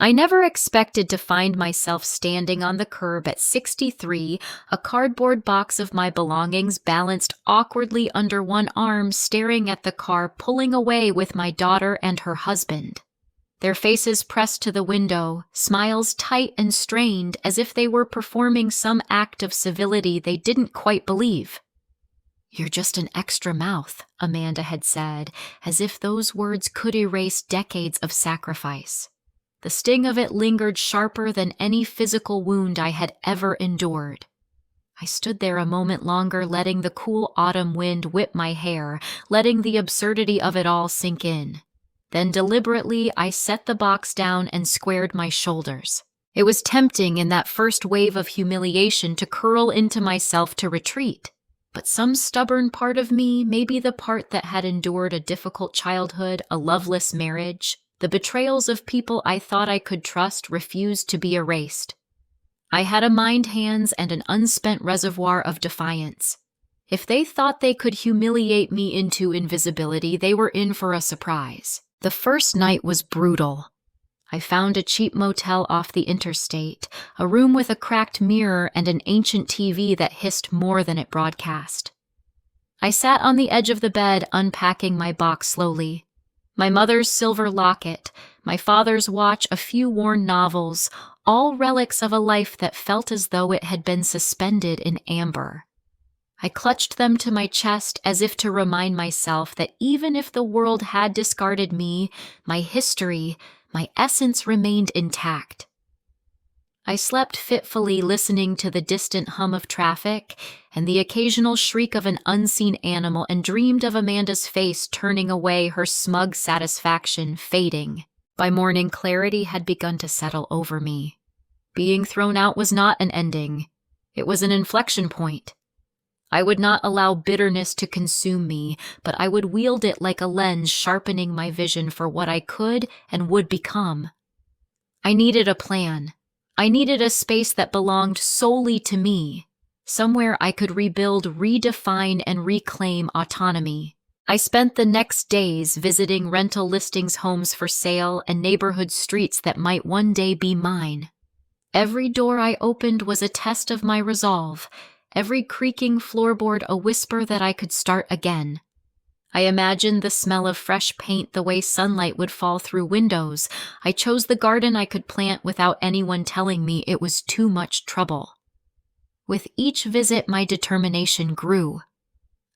I never expected to find myself standing on the curb at 63, a cardboard box of my belongings balanced awkwardly under one arm, staring at the car pulling away with my daughter and her husband. Their faces pressed to the window, smiles tight and strained as if they were performing some act of civility they didn't quite believe. "You're just an extra mouth," Amanda had said, as if those words could erase decades of sacrifice. The sting of it lingered sharper than any physical wound I had ever endured. I stood there a moment longer, letting the cool autumn wind whip my hair, letting the absurdity of it all sink in. Then deliberately, I set the box down and squared my shoulders. It was tempting in that first wave of humiliation to curl into myself to retreat. But some stubborn part of me, maybe the part that had endured a difficult childhood, a loveless marriage, the betrayals of people I thought I could trust, refused to be erased. I had a mind, hands, and an unspent reservoir of defiance. If they thought they could humiliate me into invisibility, they were in for a surprise. The first night was brutal. I found a cheap motel off the interstate, a room with a cracked mirror and an ancient TV that hissed more than it broadcast. I sat on the edge of the bed, unpacking my box slowly. My mother's silver locket, my father's watch, a few worn novels, all relics of a life that felt as though it had been suspended in amber. I clutched them to my chest as if to remind myself that even if the world had discarded me, my history, my essence remained intact. I slept fitfully, listening to the distant hum of traffic and the occasional shriek of an unseen animal, and dreamed of Amanda's face turning away, her smug satisfaction fading. By morning, clarity had begun to settle over me. Being thrown out was not an ending. It was an inflection point. I would not allow bitterness to consume me, but I would wield it like a lens, sharpening my vision for what I could and would become. I needed a plan. I needed a space that belonged solely to me, somewhere I could rebuild, redefine, and reclaim autonomy. I spent the next days visiting rental listings, homes for sale, and neighborhood streets that might one day be mine. Every door I opened was a test of my resolve, every creaking floorboard a whisper that I could start again. I imagined the smell of fresh paint, the way sunlight would fall through windows. I chose the garden I could plant without anyone telling me it was too much trouble. With each visit, my determination grew.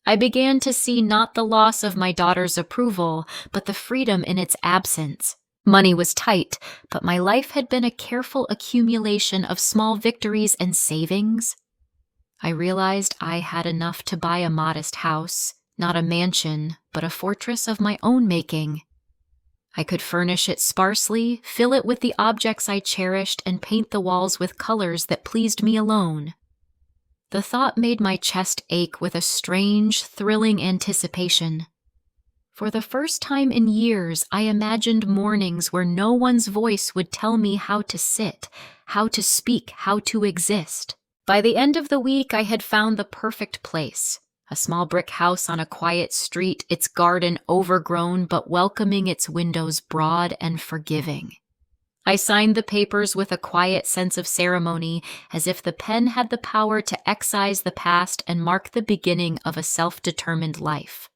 I began to see not the loss of my daughter's approval, but the freedom in its absence. Money was tight, but my life had been a careful accumulation of small victories and savings. I realized I had enough to buy a modest house, not a mansion, but a fortress of my own making. I could furnish it sparsely, fill it with the objects I cherished, and paint the walls with colors that pleased me alone. The thought made my chest ache with a strange, thrilling anticipation. For the first time in years, I imagined mornings where no one's voice would tell me how to sit, how to speak, how to exist. By the end of the week, I had found the perfect place. A small brick house on a quiet street, its garden overgrown but welcoming, its windows broad and forgiving. I signed the papers with a quiet sense of ceremony, as if the pen had the power to excise the past and mark the beginning of a self-determined life.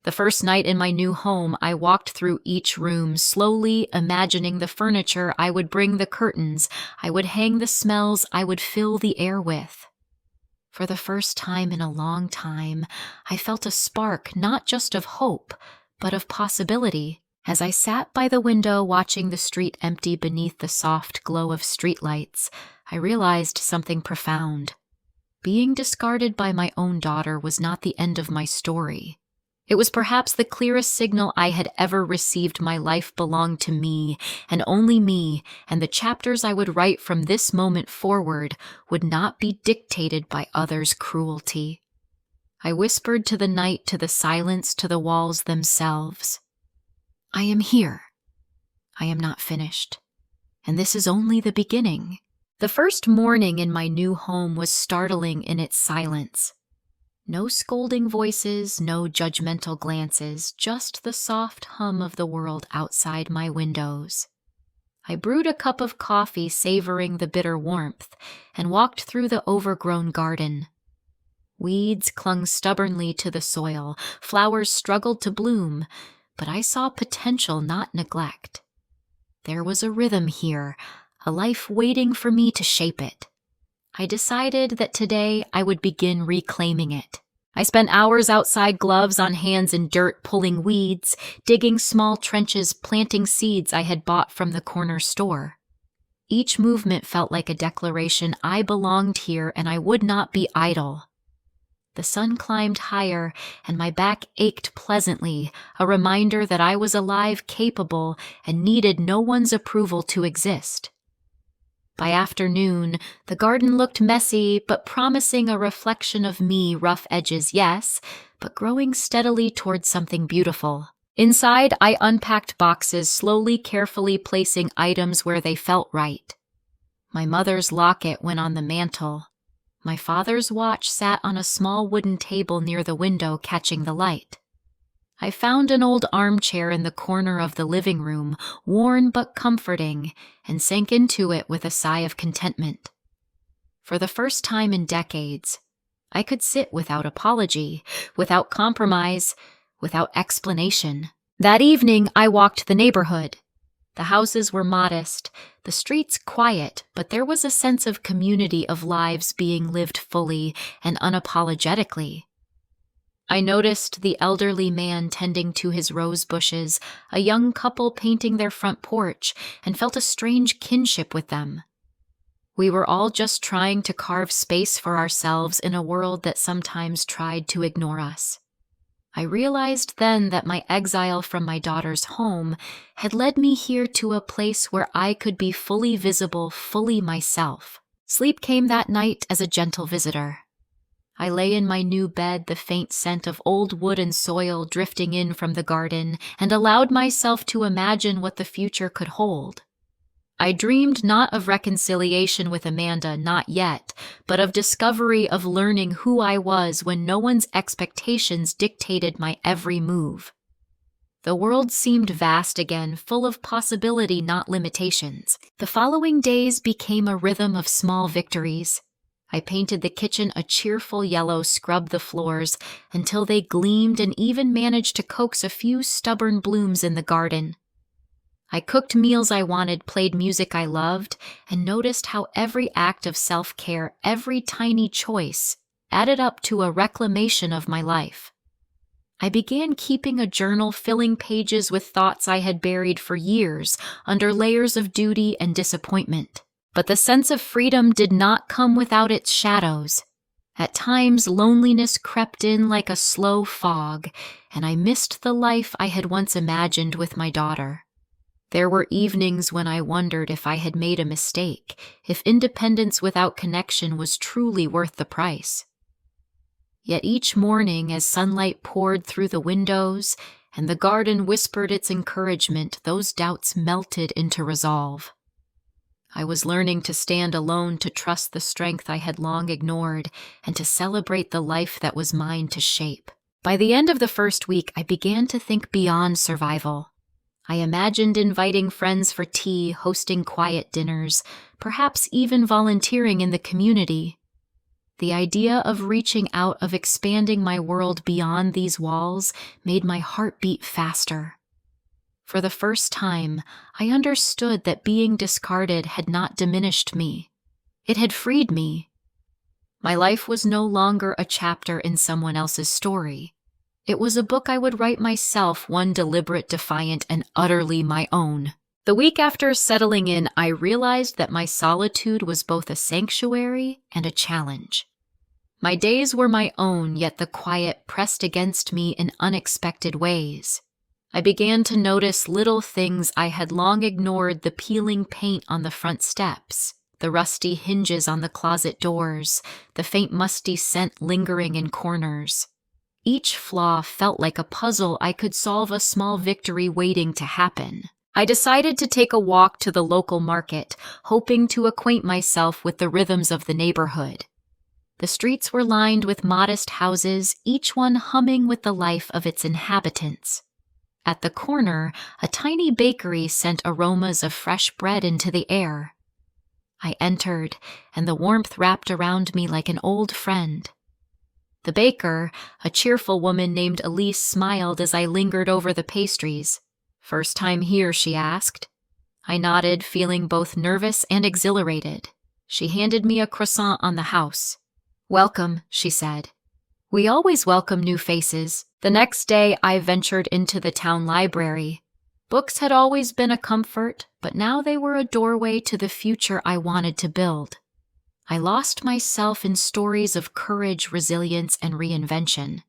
The first night in my new home, I walked through each room, slowly imagining the furniture I would bring, the curtains I would hang, the smells I would fill the air with. For the first time in a long time, I felt a spark not just of hope, but of possibility. As I sat by the window watching the street empty beneath the soft glow of streetlights, I realized something profound. Being discarded by my own daughter was not the end of my story. It was perhaps the clearest signal I had ever received. My life belonged to me, and only me, and the chapters I would write from this moment forward would not be dictated by others' cruelty. I whispered to the night, to the silence, to the walls themselves. I am here. I am not finished. And this is only the beginning. The first morning in my new home was startling in its silence. No scolding voices, no judgmental glances, just the soft hum of the world outside my windows. I brewed a cup of coffee, savoring the bitter warmth, and walked through the overgrown garden. Weeds clung stubbornly to the soil, flowers struggled to bloom, but I saw potential, not neglect. There was a rhythm here, a life waiting for me to shape it. I decided that today I would begin reclaiming it. I spent hours outside, gloves on hands in dirt, pulling weeds, digging small trenches, planting seeds I had bought from the corner store. Each movement felt like a declaration I belonged here and I would not be idle. The sun climbed higher, and my back ached pleasantly, a reminder that I was alive, capable, and needed no one's approval to exist. By afternoon, the garden looked messy, but promising a reflection of me, rough edges, yes, but growing steadily towards something beautiful. Inside, I unpacked boxes, slowly, carefully placing items where they felt right. My mother's locket went on the mantel. My father's watch sat on a small wooden table near the window, catching the light. I found an old armchair in the corner of the living room, worn but comforting, and sank into it with a sigh of contentment. For the first time in decades, I could sit without apology, without compromise, without explanation. That evening, I walked the neighborhood. The houses were modest, the streets quiet, but there was a sense of community, of lives being lived fully and unapologetically. I noticed the elderly man tending to his rose bushes, a young couple painting their front porch, and felt a strange kinship with them. We were all just trying to carve space for ourselves in a world that sometimes tried to ignore us. I realized then that my exile from my daughter's home had led me here to a place where I could be fully visible, fully myself. Sleep came that night as a gentle visitor. I lay in my new bed, the faint scent of old wood and soil drifting in from the garden, and allowed myself to imagine what the future could hold. I dreamed not of reconciliation with Amanda, not yet, but of discovery, of learning who I was when no one's expectations dictated my every move. The world seemed vast again, full of possibility, not limitations. The following days became a rhythm of small victories. I painted the kitchen a cheerful yellow, scrubbed the floors until they gleamed, and even managed to coax a few stubborn blooms in the garden. I cooked meals I wanted, played music I loved, and noticed how every act of self-care, every tiny choice, added up to a reclamation of my life. I began keeping a journal, filling pages with thoughts I had buried for years under layers of duty and disappointment. But the sense of freedom did not come without its shadows. At times, loneliness crept in like a slow fog, and I missed the life I had once imagined with my daughter. There were evenings when I wondered if I had made a mistake, if independence without connection was truly worth the price. Yet each morning, as sunlight poured through the windows and the garden whispered its encouragement, those doubts melted into resolve. I was learning to stand alone, to trust the strength I had long ignored, and to celebrate the life that was mine to shape. By the end of the first week, I began to think beyond survival. I imagined inviting friends for tea, hosting quiet dinners, perhaps even volunteering in the community. The idea of reaching out, of expanding my world beyond these walls, made my heart beat faster. For the first time, I understood that being discarded had not diminished me. It had freed me. My life was no longer a chapter in someone else's story. It was a book I would write myself, one deliberate, defiant, and utterly my own. The week after settling in, I realized that my solitude was both a sanctuary and a challenge. My days were my own, yet the quiet pressed against me in unexpected ways. I began to notice little things I had long ignored: the peeling paint on the front steps, the rusty hinges on the closet doors, the faint musty scent lingering in corners. Each flaw felt like a puzzle I could solve, a small victory waiting to happen. I decided to take a walk to the local market, hoping to acquaint myself with the rhythms of the neighborhood. The streets were lined with modest houses, each one humming with the life of its inhabitants. At the corner, a tiny bakery sent aromas of fresh bread into the air. I entered, and the warmth wrapped around me like an old friend. The baker, a cheerful woman named Elise, smiled as I lingered over the pastries. "First time here?" she asked. I nodded, feeling both nervous and exhilarated. She handed me a croissant on the house. "Welcome," she said. "We always welcome new faces." The next day, I ventured into the town library. Books had always been a comfort, but now they were a doorway to the future I wanted to build. I lost myself in stories of courage, resilience, and reinvention.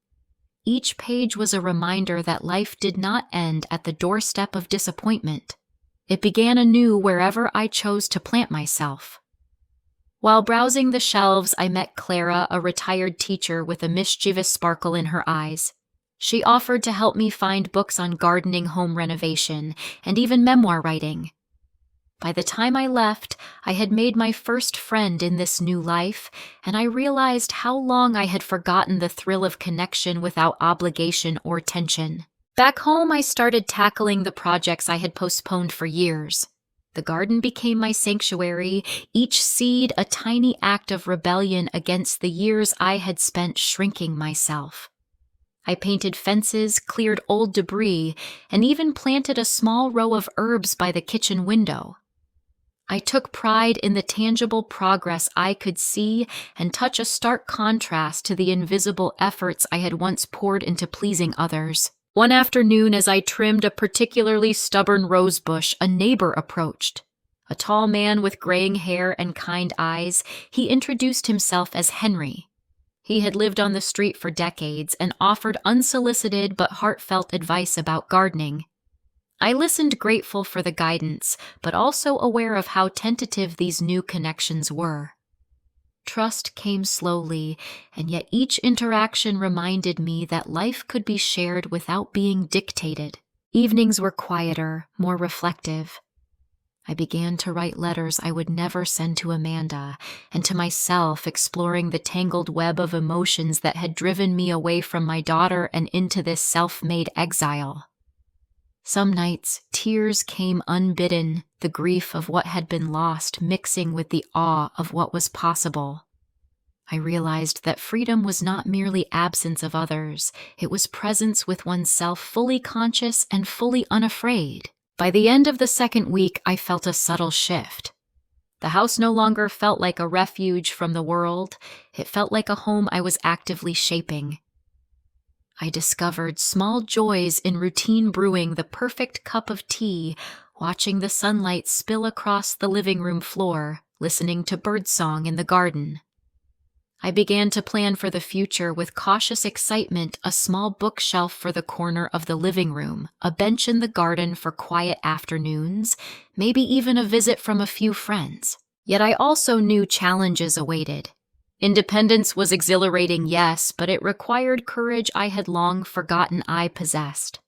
Each page was a reminder that life did not end at the doorstep of disappointment. It began anew wherever I chose to plant myself. While browsing the shelves, I met Clara, a retired teacher with a mischievous sparkle in her eyes. She offered to help me find books on gardening, home renovation, and even memoir writing. By the time I left, I had made my first friend in this new life, and I realized how long I had forgotten the thrill of connection without obligation or tension. Back home, I started tackling the projects I had postponed for years. The garden became my sanctuary, each seed a tiny act of rebellion against the years I had spent shrinking myself. I painted fences, cleared old debris, and even planted a small row of herbs by the kitchen window. I took pride in the tangible progress I could see and touch, a stark contrast to the invisible efforts I had once poured into pleasing others. One afternoon, as I trimmed a particularly stubborn rose bush, a neighbor approached. A tall man with graying hair and kind eyes, he introduced himself as Henry. He had lived on the street for decades and offered unsolicited but heartfelt advice about gardening. I listened, grateful for the guidance, but also aware of how tentative these new connections were. Trust came slowly, and yet each interaction reminded me that life could be shared without being dictated. Evenings were quieter, more reflective. I began to write letters I would never send to Amanda, and to myself, exploring the tangled web of emotions that had driven me away from my daughter and into this self-made exile. Some nights, tears came unbidden, the grief of what had been lost mixing with the awe of what was possible. I realized that freedom was not merely absence of others, it was presence with oneself, fully conscious and fully unafraid. By the end of the second week, I felt a subtle shift. The house no longer felt like a refuge from the world, it felt like a home I was actively shaping. I discovered small joys in routine, brewing the perfect cup of tea, watching the sunlight spill across the living room floor, listening to birdsong in the garden. I began to plan for the future with cautious excitement, a small bookshelf for the corner of the living room, a bench in the garden for quiet afternoons, maybe even a visit from a few friends. Yet I also knew challenges awaited. Independence was exhilarating, yes, but it required courage I had long forgotten I possessed.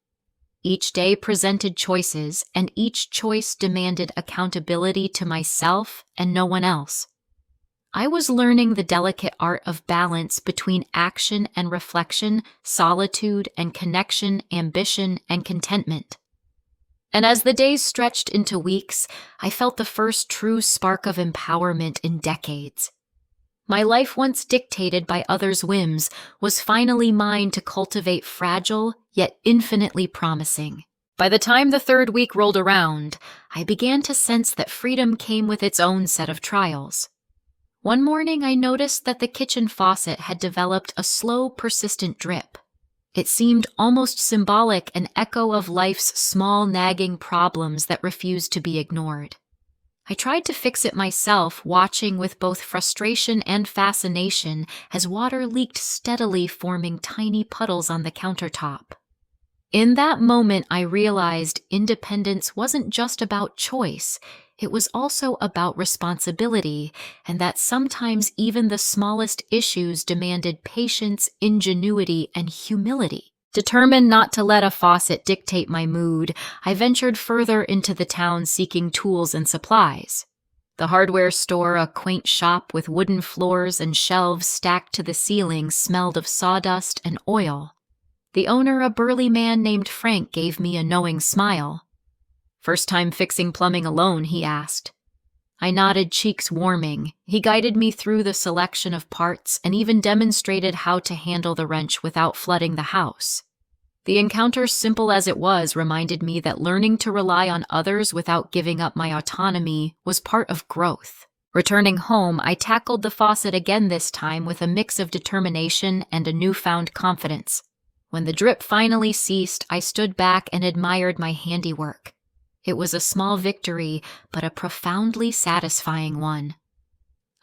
Each day presented choices, and each choice demanded accountability to myself and no one else. I was learning the delicate art of balance between action and reflection, solitude and connection, ambition and contentment. And as the days stretched into weeks, I felt the first true spark of empowerment in decades. My life, once dictated by others' whims, was finally mine to cultivate, fragile yet infinitely promising. By the time the third week rolled around, I began to sense that freedom came with its own set of trials. One morning, I noticed that the kitchen faucet had developed a slow, persistent drip. It seemed almost symbolic, an echo of life's small, nagging problems that refused to be ignored. I tried to fix it myself, watching with both frustration and fascination as water leaked steadily, forming tiny puddles on the countertop. In that moment, I realized independence wasn't just about choice, it was also about responsibility, and that sometimes even the smallest issues demanded patience, ingenuity, and humility. Determined not to let a faucet dictate my mood, I ventured further into the town seeking tools and supplies. The hardware store, a quaint shop with wooden floors and shelves stacked to the ceiling, smelled of sawdust and oil. The owner, a burly man named Frank, gave me a knowing smile. "First time fixing plumbing alone?" he asked. I nodded, cheeks warming. He guided me through the selection of parts and even demonstrated how to handle the wrench without flooding the house. The encounter, simple as it was, reminded me that learning to rely on others without giving up my autonomy was part of growth. Returning home, I tackled the faucet again, this time with a mix of determination and a newfound confidence. When the drip finally ceased, I stood back and admired my handiwork. It was a small victory, but a profoundly satisfying one.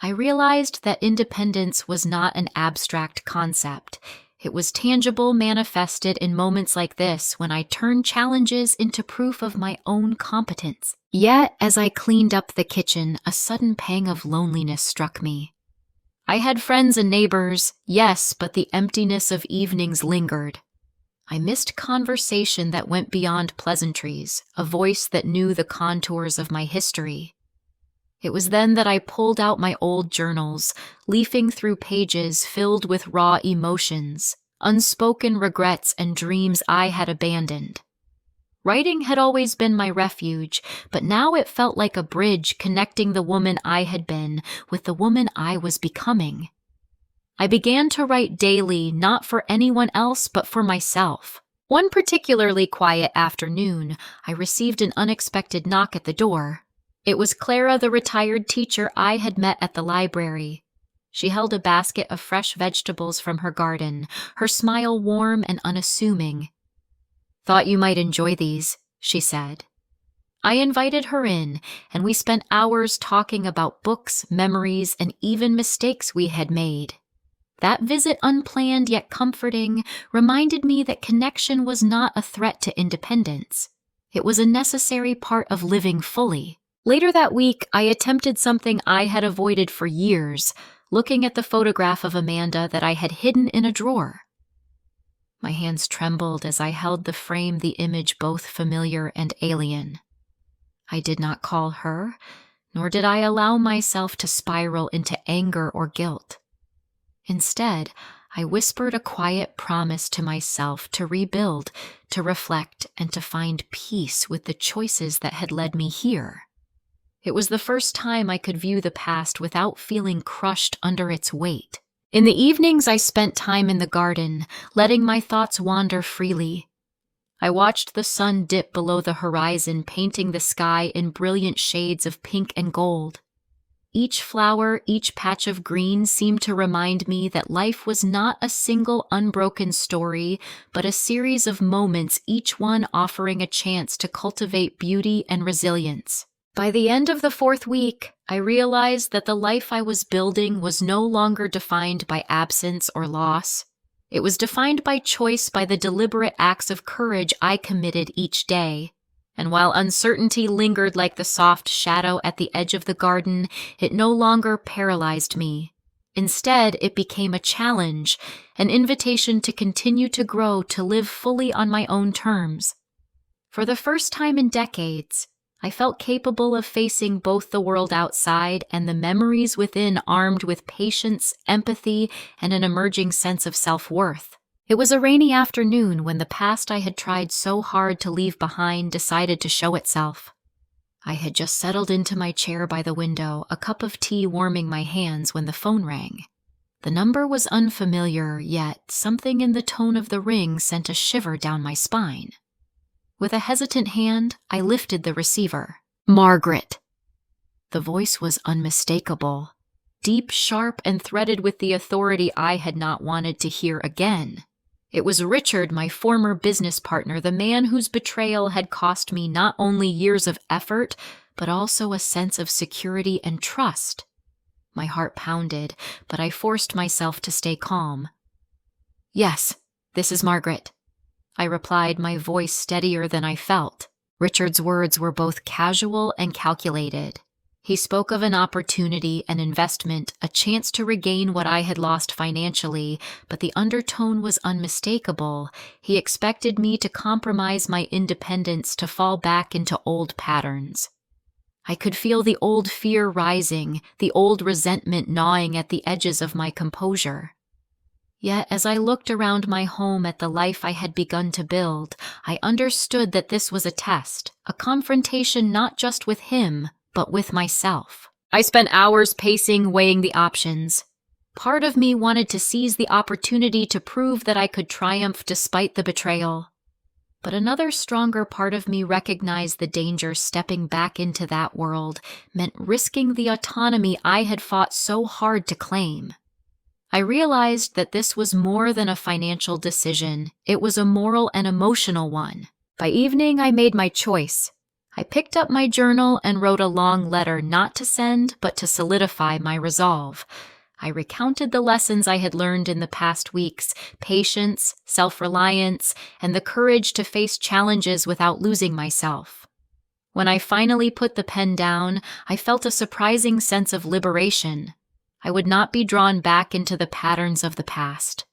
I realized that independence was not an abstract concept. It was tangible, manifested in moments like this when I turned challenges into proof of my own competence. Yet, as I cleaned up the kitchen, a sudden pang of loneliness struck me. I had friends and neighbors, yes, but the emptiness of evenings lingered. I missed conversation that went beyond pleasantries, a voice that knew the contours of my history. It was then that I pulled out my old journals, leafing through pages filled with raw emotions, unspoken regrets, and dreams I had abandoned. Writing had always been my refuge, but now it felt like a bridge connecting the woman I had been with the woman I was becoming. I began to write daily, not for anyone else, but for myself. One particularly quiet afternoon, I received an unexpected knock at the door. It was Clara, the retired teacher I had met at the library. She held a basket of fresh vegetables from her garden, her smile warm and unassuming. "Thought you might enjoy these," she said. I invited her in, and we spent hours talking about books, memories, and even mistakes we had made. That visit, unplanned yet comforting, reminded me that connection was not a threat to independence. It was a necessary part of living fully. Later that week, I attempted something I had avoided for years, looking at the photograph of Amanda that I had hidden in a drawer. My hands trembled as I held the frame, the image both familiar and alien. I did not call her, nor did I allow myself to spiral into anger or guilt. Instead, I whispered a quiet promise to myself to rebuild, to reflect, and to find peace with the choices that had led me here. It was the first time I could view the past without feeling crushed under its weight. In the evenings, I spent time in the garden, letting my thoughts wander freely. I watched the sun dip below the horizon, painting the sky in brilliant shades of pink and gold. Each flower, each patch of green seemed to remind me that life was not a single unbroken story, but a series of moments, each one offering a chance to cultivate beauty and resilience. By the end of the 4th week, I realized that the life I was building was no longer defined by absence or loss. It was defined by choice, by the deliberate acts of courage I committed each day. And while uncertainty lingered like the soft shadow at the edge of the garden, it no longer paralyzed me. Instead, it became a challenge, an invitation to continue to grow, to live fully on my own terms. For the first time in decades, I felt capable of facing both the world outside and the memories within, armed with patience, empathy, and an emerging sense of self-worth. It was a rainy afternoon when the past I had tried so hard to leave behind decided to show itself. I had just settled into my chair by the window, a cup of tea warming my hands, when the phone rang. The number was unfamiliar, yet something in the tone of the ring sent a shiver down my spine. With a hesitant hand, I lifted the receiver. "Margaret." The voice was unmistakable, deep, sharp, and threaded with the authority I had not wanted to hear again. It was Richard, my former business partner, the man whose betrayal had cost me not only years of effort, but also a sense of security and trust. My heart pounded, but I forced myself to stay calm. "Yes, this is Margaret," I replied, my voice steadier than I felt. Richard's words were both casual and calculated. He spoke of an opportunity, an investment, a chance to regain what I had lost financially, but the undertone was unmistakable. He expected me to compromise my independence, to fall back into old patterns. I could feel the old fear rising, the old resentment gnawing at the edges of my composure. Yet, as I looked around my home at the life I had begun to build, I understood that this was a test, a confrontation not just with him, but with myself. I spent hours pacing, weighing the options. Part of me wanted to seize the opportunity to prove that I could triumph despite the betrayal. But another stronger part of me recognized the danger stepping back into that world meant risking the autonomy I had fought so hard to claim. I realized that this was more than a financial decision, it was a moral and emotional one. By evening, I made my choice. I picked up my journal and wrote a long letter not to send, but to solidify my resolve. I recounted the lessons I had learned in the past weeks: patience, self-reliance, and the courage to face challenges without losing myself. When I finally put the pen down, I felt a surprising sense of liberation. I would not be drawn back into the patterns of the past.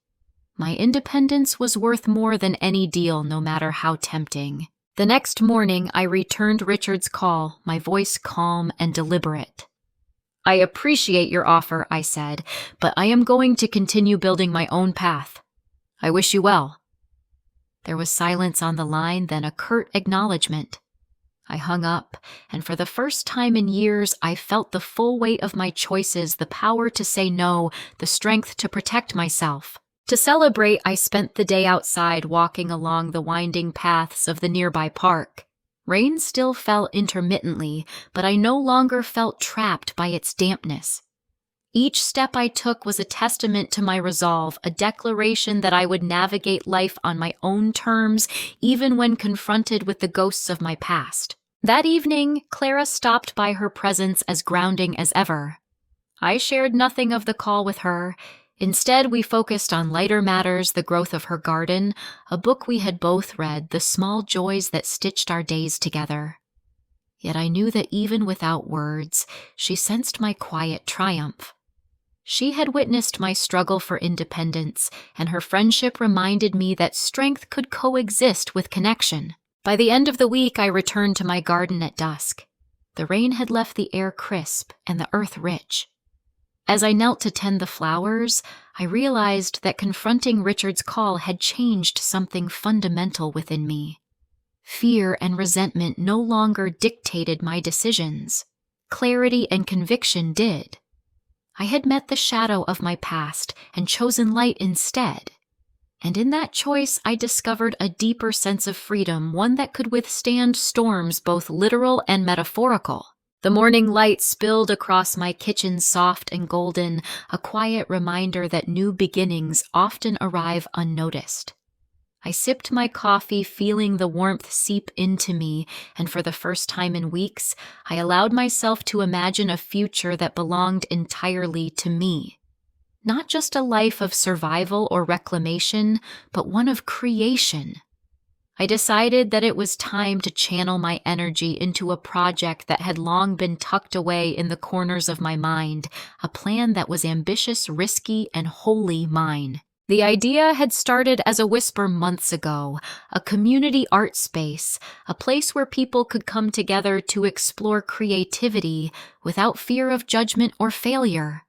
My independence was worth more than any deal, no matter how tempting. The next morning, I returned Richard's call, my voice calm and deliberate. "I appreciate your offer," I said, "but I am going to continue building my own path. I wish you well." There was silence on the line, then a curt acknowledgement. I hung up, and for the first time in years, I felt the full weight of my choices, the power to say no, the strength to protect myself. To celebrate, I spent the day outside walking along the winding paths of the nearby park. Rain still fell intermittently, but I no longer felt trapped by its dampness. Each step I took was a testament to my resolve, a declaration that I would navigate life on my own terms, even when confronted with the ghosts of my past. That evening, Clara stopped by, her presence as grounding as ever. I shared nothing of the call with her. Instead, we focused on lighter matters: the growth of her garden, a book we had both read, the small joys that stitched our days together. Yet I knew that even without words, she sensed my quiet triumph. She had witnessed my struggle for independence, and her friendship reminded me that strength could coexist with connection. By the end of the week, I returned to my garden at dusk. The rain had left the air crisp and the earth rich. As I knelt to tend the flowers, I realized that confronting Richard's call had changed something fundamental within me. Fear and resentment no longer dictated my decisions. Clarity and conviction did. I had met the shadow of my past and chosen light instead. And in that choice, I discovered a deeper sense of freedom, one that could withstand storms both literal and metaphorical. The morning light spilled across my kitchen, soft and golden, a quiet reminder that new beginnings often arrive unnoticed. I sipped my coffee, feeling the warmth seep into me, and for the first time in weeks, I allowed myself to imagine a future that belonged entirely to me. Not just a life of survival or reclamation, but one of creation. I decided that it was time to channel my energy into a project that had long been tucked away in the corners of my mind, a plan that was ambitious, risky, and wholly mine. The idea had started as a whisper months ago, a community art space, a place where people could come together to explore creativity without fear of judgment or failure.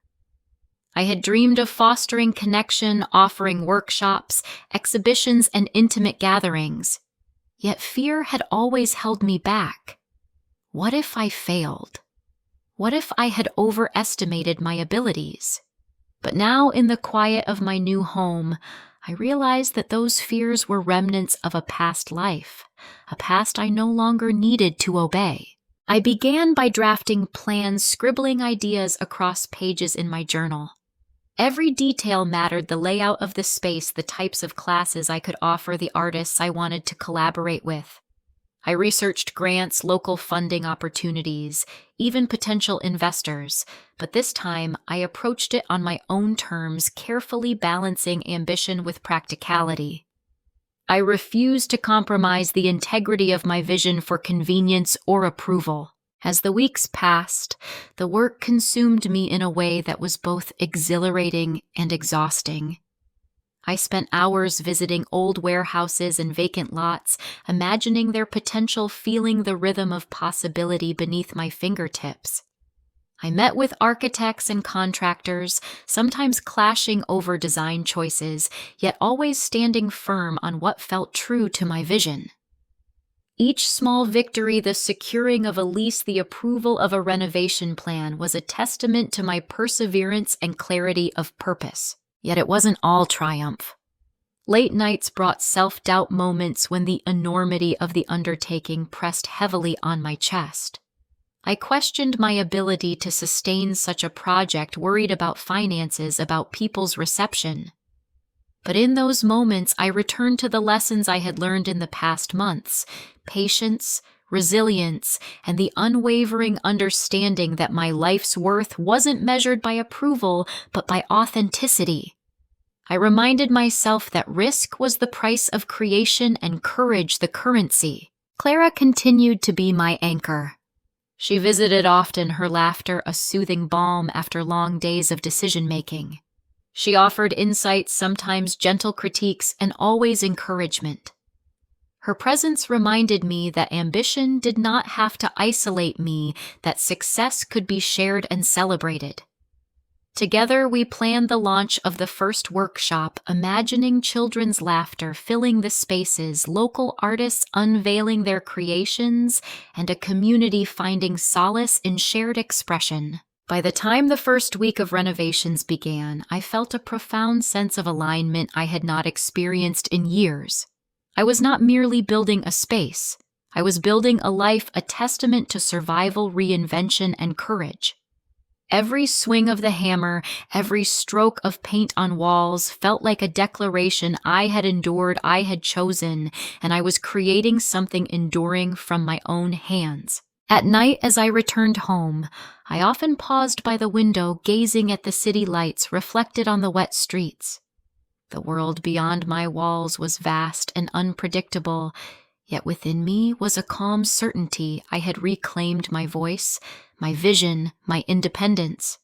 I had dreamed of fostering connection, offering workshops, exhibitions, and intimate gatherings. Yet fear had always held me back. What if I failed? What if I had overestimated my abilities? But now, in the quiet of my new home, I realized that those fears were remnants of a past life, a past I no longer needed to obey. I began by drafting plans, scribbling ideas across pages in my journal. Every detail mattered: the layout of the space, the types of classes I could offer, the artists I wanted to collaborate with. I researched grants, local funding opportunities, even potential investors, but this time I approached it on my own terms, carefully balancing ambition with practicality. I refused to compromise the integrity of my vision for convenience or approval. As the weeks passed, the work consumed me in a way that was both exhilarating and exhausting. I spent hours visiting old warehouses and vacant lots, imagining their potential, feeling the rhythm of possibility beneath my fingertips. I met with architects and contractors, sometimes clashing over design choices, yet always standing firm on what felt true to my vision. Each small victory, the securing of a lease, the approval of a renovation plan, was a testament to my perseverance and clarity of purpose. Yet it wasn't all triumph. Late nights brought self-doubt moments when the enormity of the undertaking pressed heavily on my chest. I questioned my ability to sustain such a project, worried about finances, about people's reception. But in those moments, I returned to the lessons I had learned in the past months: patience, resilience, and the unwavering understanding that my life's worth wasn't measured by approval, but by authenticity. I reminded myself that risk was the price of creation and courage the currency. Clara continued to be my anchor. She visited often, her laughter a soothing balm after long days of decision-making. She offered insights, sometimes gentle critiques, and always encouragement. Her presence reminded me that ambition did not have to isolate me, that success could be shared and celebrated. Together, we planned the launch of the first workshop, imagining children's laughter filling the spaces, local artists unveiling their creations, and a community finding solace in shared expression. By the time the first week of renovations began, I felt a profound sense of alignment I had not experienced in years. I was not merely building a space. I was building a life, a testament to survival, reinvention, and courage. Every swing of the hammer, every stroke of paint on walls felt like a declaration I had endured, I had chosen, and I was creating something enduring from my own hands. At night, as I returned home, I often paused by the window, gazing at the city lights reflected on the wet streets. The world beyond my walls was vast and unpredictable, yet within me was a calm certainty I had reclaimed my voice, my vision, my independence.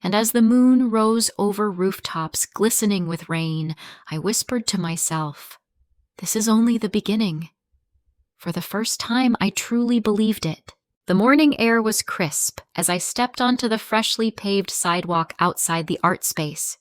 And as the moon rose over rooftops glistening with rain, I whispered to myself, "This is only the beginning." For the first time, I truly believed it. The morning air was crisp as I stepped onto the freshly paved sidewalk outside the art space.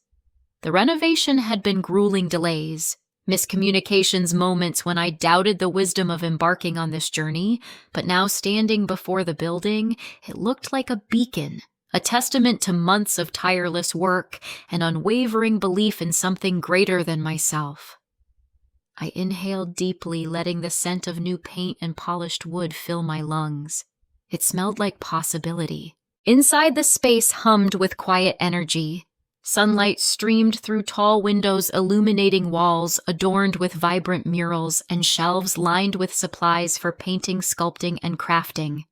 The renovation had been grueling delays, miscommunications, moments when I doubted the wisdom of embarking on this journey, but now standing before the building, it looked like a beacon, a testament to months of tireless work and unwavering belief in something greater than myself. I inhaled deeply, letting the scent of new paint and polished wood fill my lungs. It smelled like possibility. Inside, the space hummed with quiet energy. Sunlight streamed through tall windows, illuminating walls adorned with vibrant murals and shelves lined with supplies for painting, sculpting, and crafting.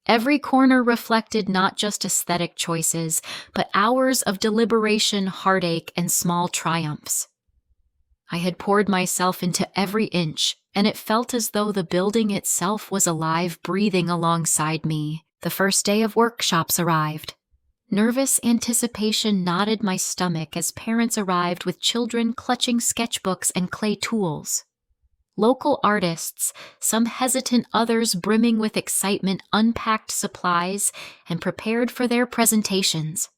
Every corner reflected not just aesthetic choices, but hours of deliberation, heartache, and small triumphs. I had poured myself into every inch, and it felt as though the building itself was alive, breathing alongside me. The first day of workshops arrived. Nervous anticipation knotted my stomach as parents arrived with children clutching sketchbooks and clay tools. Local artists, some hesitant, others brimming with excitement, unpacked supplies and prepared for their presentations.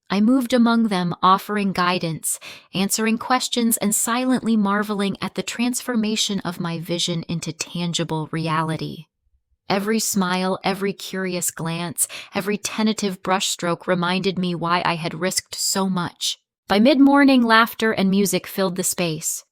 I moved among them, offering guidance, answering questions, and silently marveling at the transformation of my vision into tangible reality. Every smile, every curious glance, every tentative brushstroke reminded me why I had risked so much. By mid-morning, laughter and music filled the space.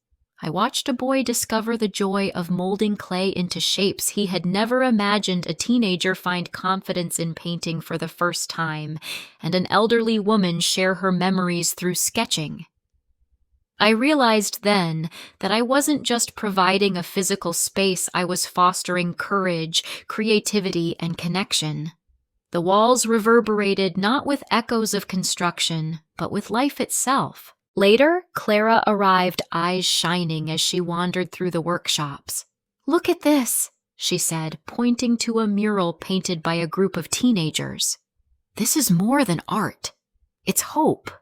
I watched a boy discover the joy of molding clay into shapes he had never imagined, a teenager find confidence in painting for the first time, and an elderly woman share her memories through sketching. I realized then that I wasn't just providing a physical space, I was fostering courage, creativity, and connection. The walls reverberated not with echoes of construction, but with life itself. Later, Clara arrived, eyes shining as she wandered through the workshops. "Look at this," she said, pointing to a mural painted by a group of teenagers. "This is more than art. It's hope."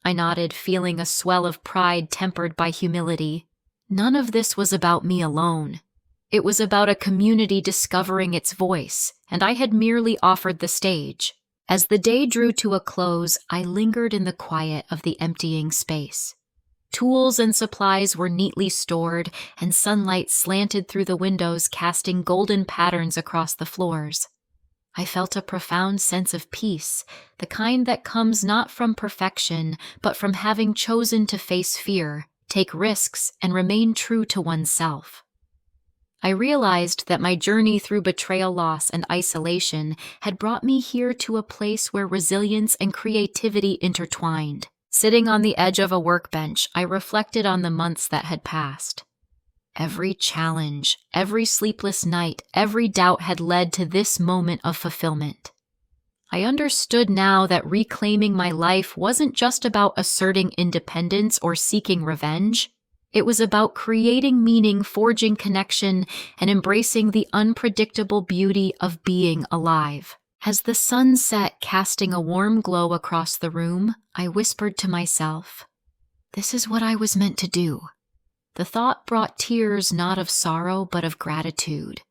I nodded, feeling a swell of pride tempered by humility. None of this was about me alone. It was about a community discovering its voice, and I had merely offered the stage. As the day drew to a close, I lingered in the quiet of the emptying space. Tools and supplies were neatly stored, and sunlight slanted through the windows, casting golden patterns across the floors. I felt a profound sense of peace, the kind that comes not from perfection, but from having chosen to face fear, take risks, and remain true to oneself. I realized that my journey through betrayal, loss, and isolation had brought me here to a place where resilience and creativity intertwined. Sitting on the edge of a workbench, I reflected on the months that had passed. Every challenge, every sleepless night, every doubt had led to this moment of fulfillment. I understood now that reclaiming my life wasn't just about asserting independence or seeking revenge. It was about creating meaning, forging connection, and embracing the unpredictable beauty of being alive. As the sun set, casting a warm glow across the room, I whispered to myself, "This is what I was meant to do." The thought brought tears not of sorrow but of gratitude.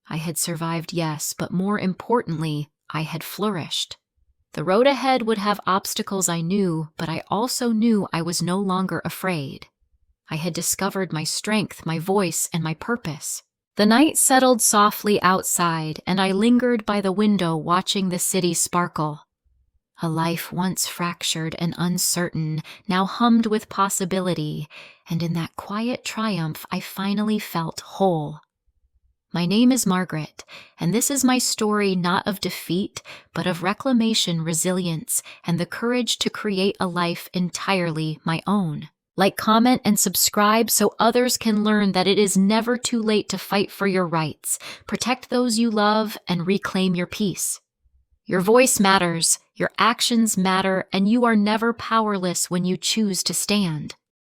I had survived, yes, but more importantly, I had flourished. The road ahead would have obstacles, I knew, but I also knew I was no longer afraid. I had discovered my strength, my voice, and my purpose. The night settled softly outside, and I lingered by the window watching the city sparkle. A life once fractured and uncertain now hummed with possibility, and in that quiet triumph I finally felt whole. My name is Margaret, and this is my story not of defeat, but of reclamation, resilience, and the courage to create a life entirely my own. Like, comment, and subscribe so others can learn that it is never too late to fight for your rights, protect those you love, and reclaim your peace. Your voice matters, your actions matter, and you are never powerless when you choose to stand.